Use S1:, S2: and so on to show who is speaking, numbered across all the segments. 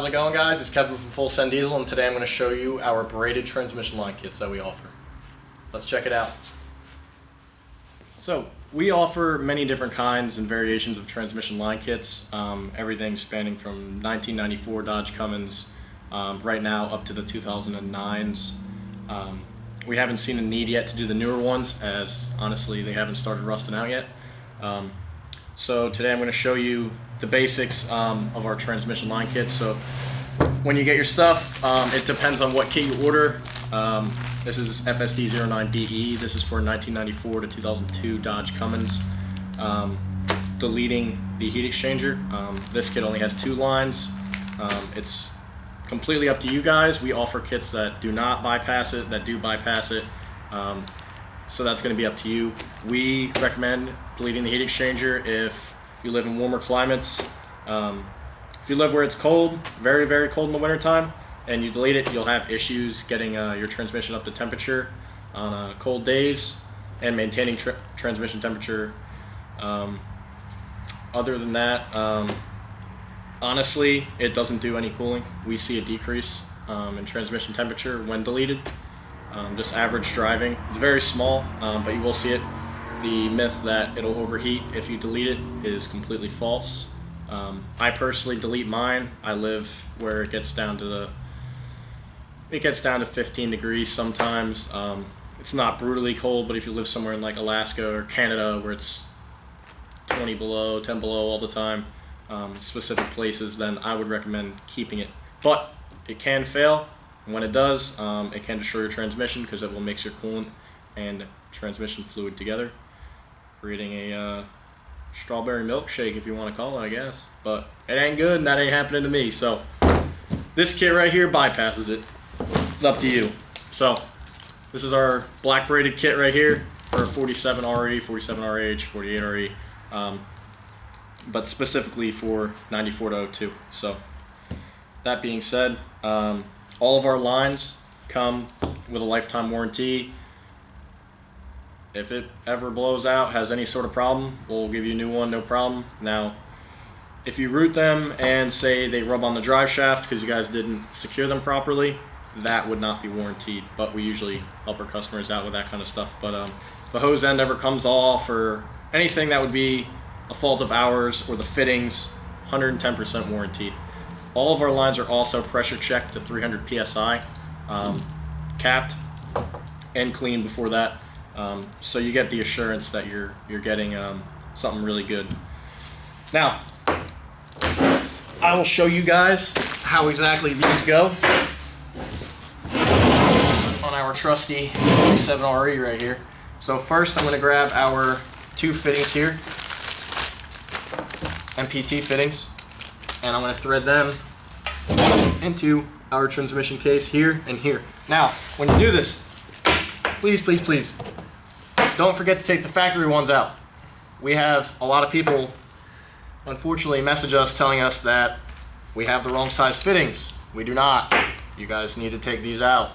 S1: it going, guys? It's Kevin from Full Send Diesel, and today I'm going to show you our braided transmission line kits that we offer. Let's check it out. So, we offer many different kinds and variations of transmission line kits, everything spanning from 1994 Dodge Cummins right now up to the 2009s. We haven't seen a need yet to do the newer ones, as honestly they haven't started rusting out yet. So today I'm going to show you the basics of our transmission line kits. So when you get your stuff, it depends on what kit you order. This is FSD09DE. This is for 1994 to 2002 Dodge Cummins, deleting the heat exchanger. This kit only has 2 lines. It's completely up to you guys. We offer kits that do not bypass it, that do bypass it. So that's going to be up to you. We recommend deleting the heat exchanger if you live in warmer climates. If you live where it's cold, very, very cold in the wintertime, and you delete it, you'll have issues getting your transmission up to temperature on cold days and maintaining transmission temperature. Other than that, honestly, it doesn't do any cooling. We see a decrease in transmission temperature when deleted. Just average driving. It's very small, but you will see it. The myth that it'll overheat if you delete it is completely false. I personally delete mine. I live where it gets down to 15 degrees sometimes. It's not brutally cold, but if you live somewhere in like Alaska or Canada where it's 20 below, 10 below all the time, specific places, then I would recommend keeping it. But it can fail. When it does, it can destroy your transmission because it will mix your coolant and transmission fluid together, creating a strawberry milkshake, if you want to call it, I guess. But it ain't good, and that ain't happening to me. So this kit right here bypasses it. It's up to you. So this is our black braided kit right here for 47 RE, 47 RH, 48 RE, but specifically for 94 to 02. So that being said, all of our lines come with a lifetime warranty. If it ever blows out, has any sort of problem, we'll give you a new one, no problem. Now, if you root them and say they rub on the drive shaft because you guys didn't secure them properly, that would not be warranted, but we usually help our customers out with that kind of stuff. But if the hose end ever comes off or anything that would be a fault of ours, or the fittings, 110% warranted. All of our lines are also pressure checked to 300 psi, capped and cleaned before that, so you get the assurance that you're getting something really good. Now, I will show you guys how exactly these go on our trusty 47RE right here. So first, I'm going to grab our 2 fittings here, MPT fittings, and I'm going to thread them into our transmission case here and here. Now, when you do this, please, please, please, don't forget to take the factory ones out. We have a lot of people, unfortunately, message us telling us that we have the wrong size fittings. We do not. You guys need to take these out.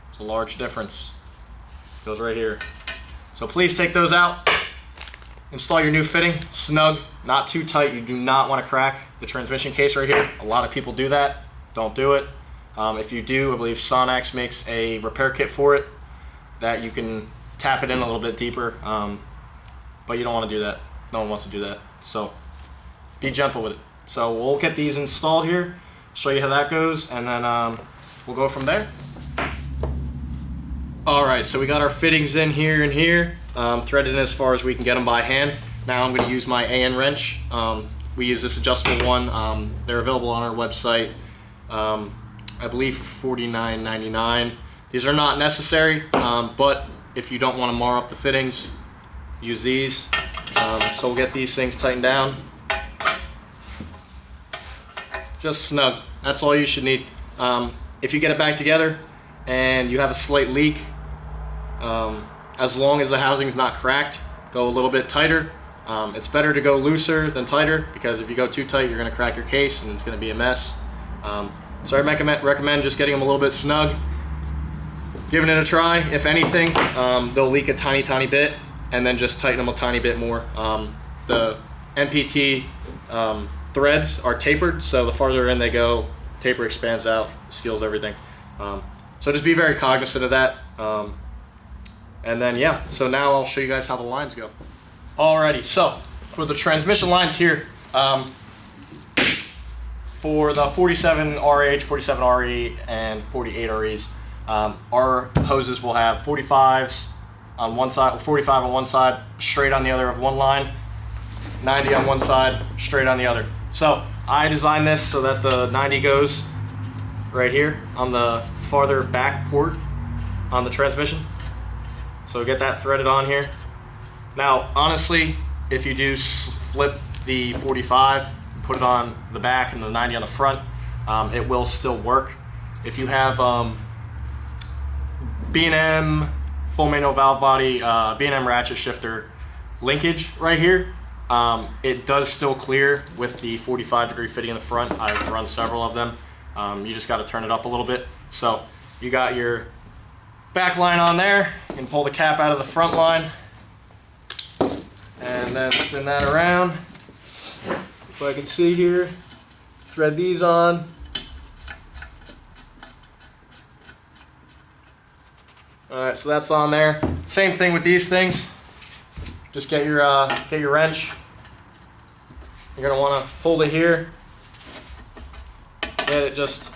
S1: It's a large difference. It goes right here. So please take those out. Install your new fitting, snug, not too tight. You do not want to crack the transmission case right here. A lot of people do that. Don't do it. If you do, I believe Sonax makes a repair kit for it that you can tap it in a little bit deeper, but you don't want to do that. No one wants to do that. So be gentle with it. So we'll get these installed here, show you how that goes, and then we'll go from there. Alright, so we got our fittings in here and here, threaded in as far as we can get them by hand. Now I'm going to use my AN wrench. We use this adjustable one. They're available on our website, I believe for $49.99. These are not necessary, but if you don't want to mar up the fittings, use these. So we'll get these things tightened down. Just snug. That's all you should need. If you get it back together and you have a slight leak, as long as the housing is not cracked, go a little bit tighter. It's better to go looser than tighter, because if you go too tight, you're going to crack your case and it's going to be a mess. So I recommend just getting them a little bit snug, giving it a try. If anything, they'll leak a tiny bit, and then just tighten them a tiny bit more. The MPT threads are tapered, so the farther in they go, taper expands out, steals everything. So just be very cognizant of that. And then yeah, so now I'll show you guys how the lines go. Alrighty, so for the transmission lines here, for the 47 RH, 47 RE, and 48 REs, our hoses will have 45s on one side, 45 on one side, straight on the other of one line, 90 on one side, straight on the other. So I designed this so that the 90 goes right here on the farther back port on the transmission. So get that threaded on here. Now, honestly, if you do flip the 45, put it on the back and the 90 on the front, it will still work. If you have B&M full manual valve body, B&M ratchet shifter linkage right here, it does still clear with the 45-degree fitting in the front. I've run several of them. You just got to turn it up a little bit. So you got your back line on there. You can pull the cap out of the front line and then spin that around. If I can see here, thread these on. Alright, so that's on there. Same thing with these things. Just get your wrench. You're going to want to hold it here. Get it just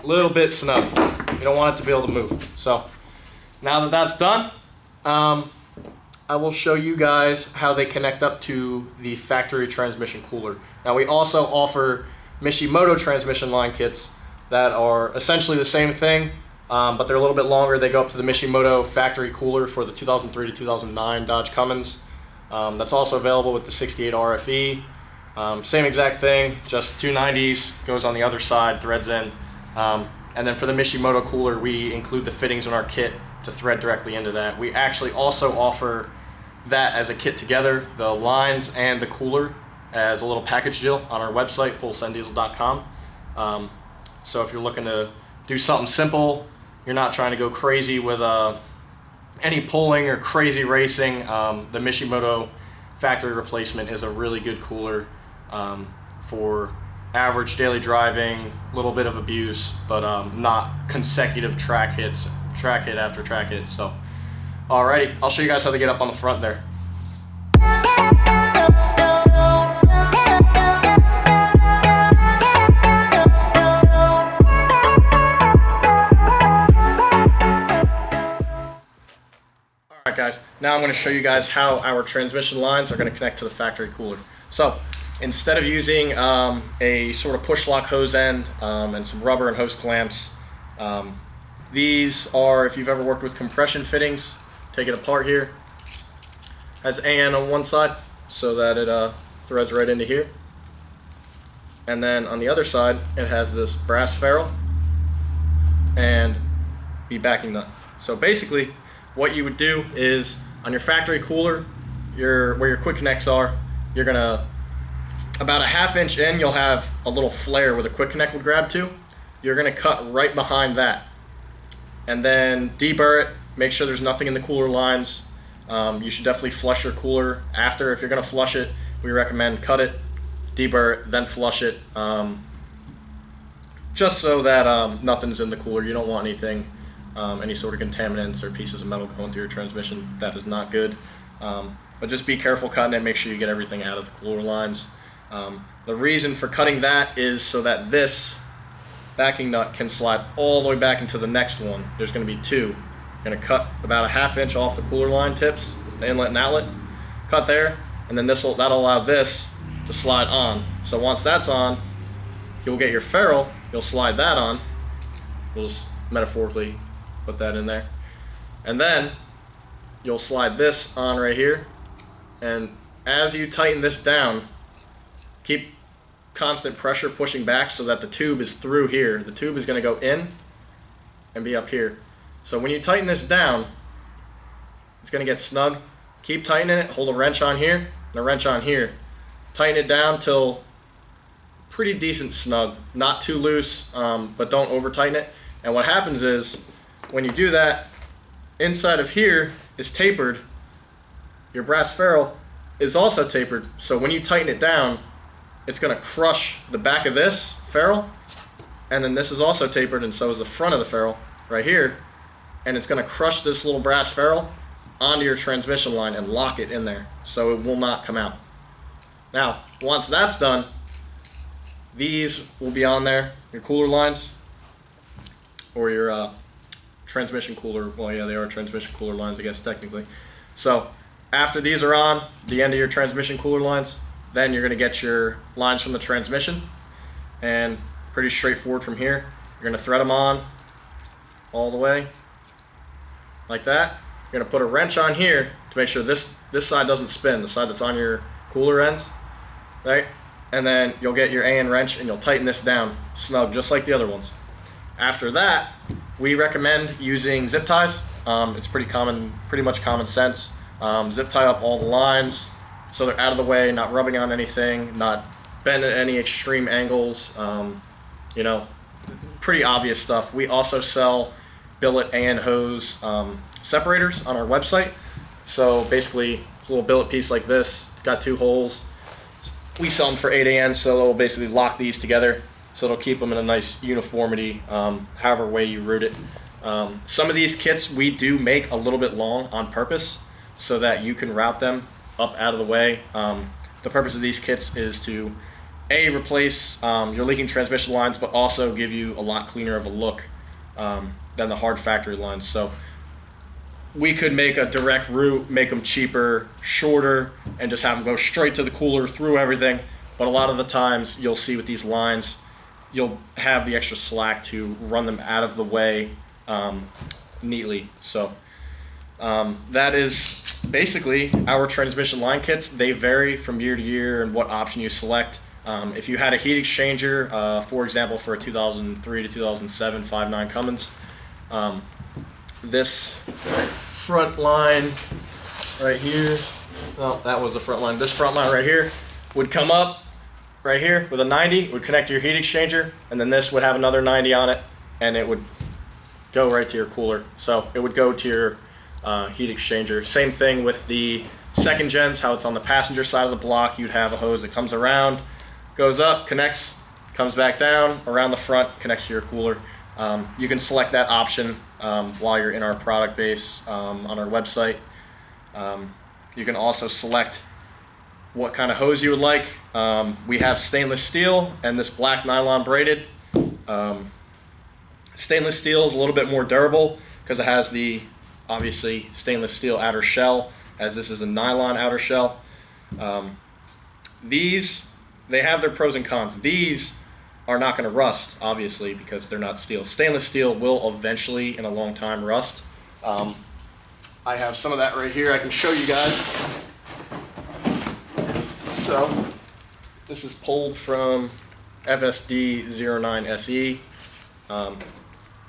S1: a little bit snug. You don't want it to be able to move. So now that that's done, I will show you guys how they connect up to the factory transmission cooler. Now we also offer Mishimoto transmission line kits that are essentially the same thing, but they're a little bit longer. They go up to the Mishimoto factory cooler for the 2003 to 2009 Dodge Cummins. That's also available with the 68 RFE. Same exact thing, just 290s, goes on the other side, threads in. And then for the Mishimoto cooler, we include the fittings in our kit to thread directly into that. We actually also offer that as a kit together, the lines and the cooler, as a little package deal on our website, fullsenddiesel.com. So if you're looking to do something simple, you're not trying to go crazy with any pulling or crazy racing, the Mishimoto factory replacement is a really good cooler for average daily driving, a little bit of abuse, but not consecutive track hit after track hit. So, alrighty, I'll show you guys how to get up on the front there. Alright guys, now I'm going to show you guys how our transmission lines are going to connect to the factory cooler. So, instead of using a sort of push lock hose end and some rubber and hose clamps, these are, if you've ever worked with compression fittings, take it apart here. Has AN on one side so that it threads right into here. And then on the other side, it has this brass ferrule and the backing nut. So basically, what you would do is on your factory cooler, where your quick connects are, you're gonna, about a ½ inch in, you'll have a little flare where the quick connect would grab to. You're gonna cut right behind that. And then deburr it, make sure there's nothing in the cooler lines. You should definitely flush your cooler after. If you're gonna flush it, we recommend cut it, deburr it, then flush it. Just so that nothing's in the cooler. You don't want anything, any sort of contaminants or pieces of metal going through your transmission. That is not good. But just be careful cutting it, make sure you get everything out of the cooler lines. The reason for cutting that is so that this backing nut can slide all the way back into the next one. There's going to be two. You're going to cut about a ½ inch off the cooler line tips, the inlet and outlet. Cut there, and then that'll allow this to slide on. So once that's on, you'll get your ferrule, you'll slide that on. We'll just metaphorically put that in there. And then you'll slide this on right here. And as you tighten this down, keep constant pressure pushing back so that the tube is through here. The tube is going to go in and be up here. So when you tighten this down, it's going to get snug. Keep tightening it. Hold a wrench on here and a wrench on here. Tighten it down till pretty decent snug. Not too loose, but don't over tighten it. And what happens is when you do that, inside of here is tapered. Your brass ferrule is also tapered. So when you tighten it down, it's going to crush the back of this ferrule, and then this is also tapered, and so is the front of the ferrule right here, and it's going to crush this little brass ferrule onto your transmission line and lock it in there, so it will not come out. Now, once that's done, these will be on there, your cooler lines, or your transmission cooler. Well, yeah, they are transmission cooler lines, I guess, technically. So after these are on, the end of your transmission cooler lines, then you're going to get your lines from the transmission, and pretty straightforward from here. You're going to thread them on all the way like that. You're going to put a wrench on here to make sure this side doesn't spin, the side that's on your cooler ends, right? And then you'll get your Allen wrench and you'll tighten this down snug just like the other ones. After that, we recommend using zip ties. It's pretty much common sense. Zip tie up all the lines so they're out of the way, not rubbing on anything, not bent at any extreme angles. You know, pretty obvious stuff. We also sell billet and hose separators on our website. So basically, it's a little billet piece like this. It's got 2 holes. We sell them for 8 AN, so they'll basically lock these together. So it'll keep them in a nice uniformity, however way you route it. Some of these kits we do make a little bit long on purpose so that you can route them up out of the way. The purpose of these kits is to replace your leaking transmission lines, but also give you a lot cleaner of a look than the hard factory lines. So we could make a direct route, make them cheaper, shorter, and just have them go straight to the cooler through everything. But a lot of the times you'll see with these lines, you'll have the extra slack to run them out of the way neatly. So that is basically our transmission line kits. They vary from year to year and what option you select. If you had a heat exchanger, for example, for a 2003 to 2007 5.9 Cummins, this front line right here, well, that was the front line. This front line right here would come up right here with a 90, would connect to your heat exchanger, and then this would have another 90 on it, and it would go right to your cooler. So it would go to your heat exchanger. Same thing with the second gens, how it's on the passenger side of the block. You'd have a hose that comes around, goes up, connects, comes back down, around the front, connects to your cooler. You can select that option while you're in our product base on our website. You can also select what kind of hose you would like. We have stainless steel and this black nylon braided. Stainless steel is a little bit more durable because it has the obviously stainless steel outer shell, as this is a nylon outer shell. These, they have their pros and cons. These are not going to rust, obviously, because they're not steel. Stainless steel will eventually, in a long time, rust. I have some of that right here I can show you guys. So, this is pulled from FSD09SE.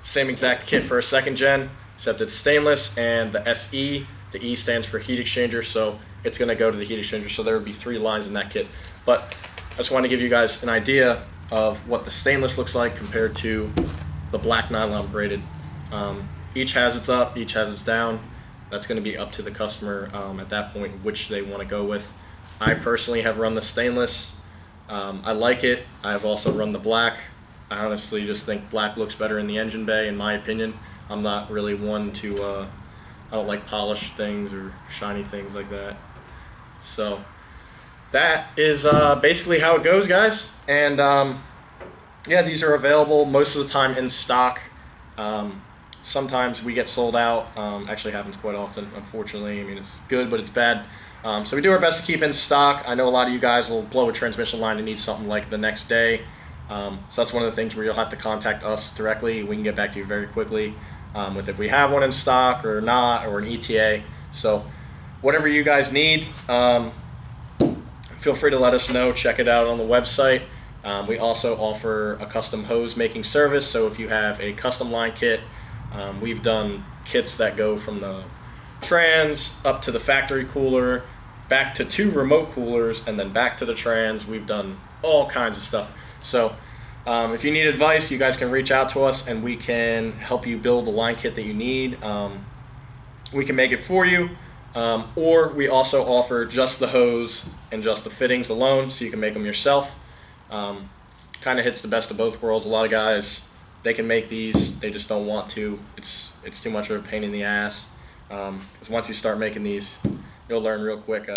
S1: Same exact kit for a second gen, except it's stainless, and the SE, the E stands for heat exchanger, so it's going to go to the heat exchanger, so there would be 3 lines in that kit. But I just want to give you guys an idea of what the stainless looks like compared to the black nylon braided. Each has its up, each has its down. That's going to be up to the customer at that point which they want to go with. I personally have run the stainless. I like it. I've also run the black. I honestly just think black looks better in the engine bay, in my opinion. I'm not really one to, I don't like polished things or shiny things like that. So that is basically how it goes, guys. And yeah, these are available most of the time in stock. Sometimes we get sold out. Actually happens quite often, unfortunately. I mean, it's good, but it's bad. So we do our best to keep in stock. I know a lot of you guys will blow a transmission line and need something like the next day. So that's one of the things where you'll have to contact us directly. We can get back to you very quickly with if we have one in stock or not, or an ETA. So whatever you guys need, feel free to let us know. Check it out on the website. We also offer a custom hose making service. So if you have a custom line kit, we've done kits that go from the trans up to the factory cooler, back to 2 remote coolers, and then back to the trans. We've done all kinds of stuff. So if you need advice, you guys can reach out to us and we can help you build the line kit that you need. We can make it for you. Or we also offer just the hose and just the fittings alone, so you can make them yourself. Kind of hits the best of both worlds. A lot of guys, they can make these, they just don't want to. It's too much of a pain in the ass. Because once you start making these, you'll learn real quick.